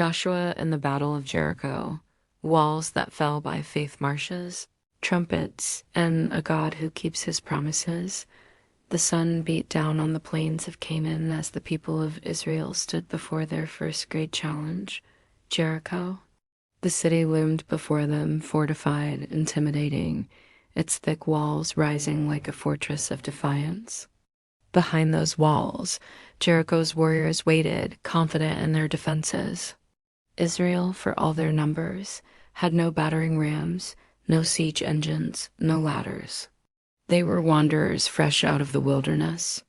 Joshua and the Battle of Jericho, walls that fell by faith marshes, trumpets, and a God who keeps his promises. The sun beat down on the plains of Canaan as the people of Israel stood before their first great challenge, Jericho. The city loomed before them, fortified, intimidating, its thick walls rising like a fortress of defiance. Behind those walls, Jericho's warriors waited, confident in their defenses. Israel, for all their numbers, had no battering rams, no siege engines, no ladders. They were wanderers fresh out of the wilderness.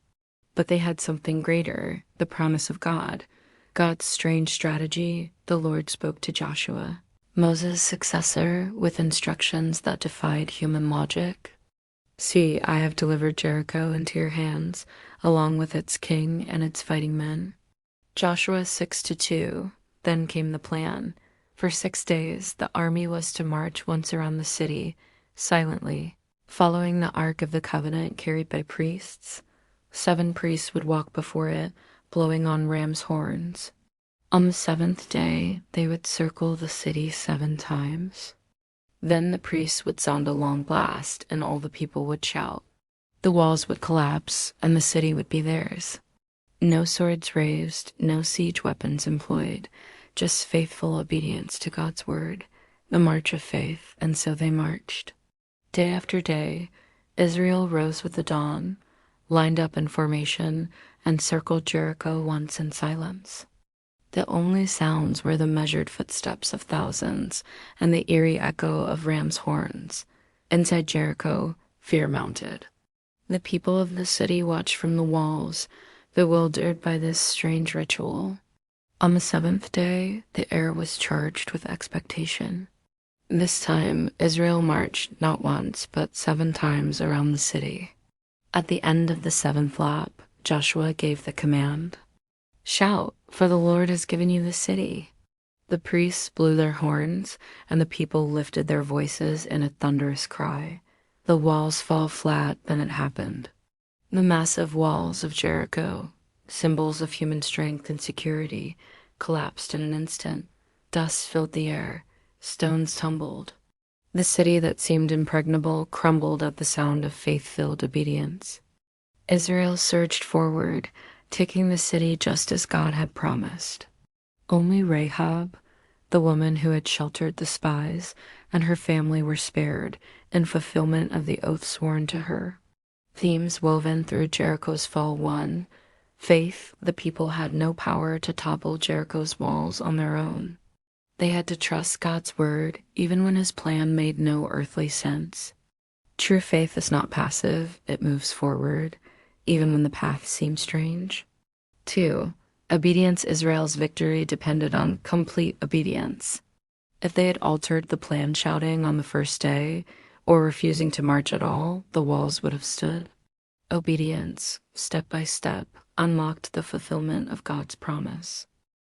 But they had something greater, the promise of God. God's strange strategy. The Lord spoke to Joshua, Moses' successor, with instructions that defied human logic. "See, I have delivered Jericho into your hands, along with its king and its fighting men." Joshua 6-2. Then came the plan. For 6 days, the army was to march once around the city, silently, following the Ark of the Covenant carried by priests. 7 priests would walk before it, blowing on ram's horns. On the 7th day, they would circle the city 7 times. Then the priests would sound a long blast, and all the people would shout. The walls would collapse, and the city would be theirs. No swords raised, no siege weapons employed, just faithful obedience to God's word, the march of faith, and so they marched. Day after day, Israel rose with the dawn, lined up in formation, and circled Jericho once in silence. The only sounds were the measured footsteps of thousands and the eerie echo of ram's horns. Inside Jericho, fear mounted. The people of the city watched from the walls, bewildered by this strange ritual. On the 7th day, the air was charged with expectation. This time, Israel marched not once, but 7 times around the city. At the end of the 7th lap, Joshua gave the command, "Shout, for the Lord has given you the city." The priests blew their horns, and the people lifted their voices in a thunderous cry. The walls fell flat, then it happened. The massive walls of Jericho, symbols of human strength and security, collapsed in an instant. Dust filled the air. Stones tumbled. The city that seemed impregnable crumbled at the sound of faith-filled obedience. Israel surged forward, taking the city just as God had promised. Only Rahab, the woman who had sheltered the spies, and her family were spared in fulfillment of the oath sworn to her. Themes woven through Jericho's fall won. Faith, the people had no power to topple Jericho's walls on their own. They had to trust God's word, even when his plan made no earthly sense. True faith is not passive, it moves forward, even when the path seems strange. 2. Obedience. Israel's victory depended on complete obedience. If they had altered the plan shouting on the first day, or refusing to march at all, the walls would have stood. Obedience, step by step, unlocked the fulfillment of God's promise.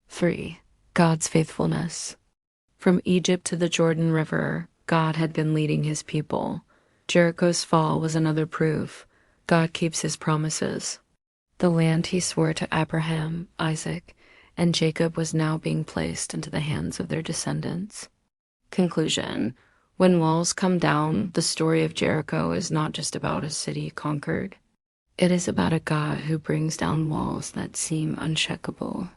3. God's faithfulness. From Egypt to the Jordan River, God had been leading his people. Jericho's fall was another proof. God keeps his promises. The land he swore to Abraham, Isaac, and Jacob was now being placed into the hands of their descendants. Conclusion. When walls come down, the story of Jericho is not just about a city conquered. It is about a God who brings down walls that seem unshakable.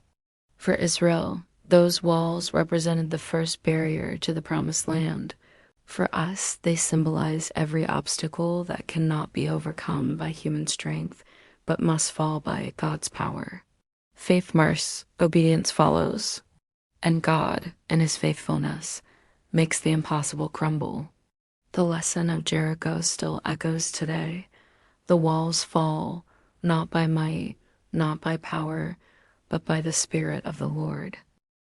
For Israel, those walls represented the first barrier to the promised land. For us, they symbolize every obstacle that cannot be overcome by human strength, but must fall by God's power. Faith marches, obedience follows, and God, in his faithfulness, makes the impossible crumble. The lesson of Jericho still echoes today. The walls fall, not by might, not by power, but by the Spirit of the Lord.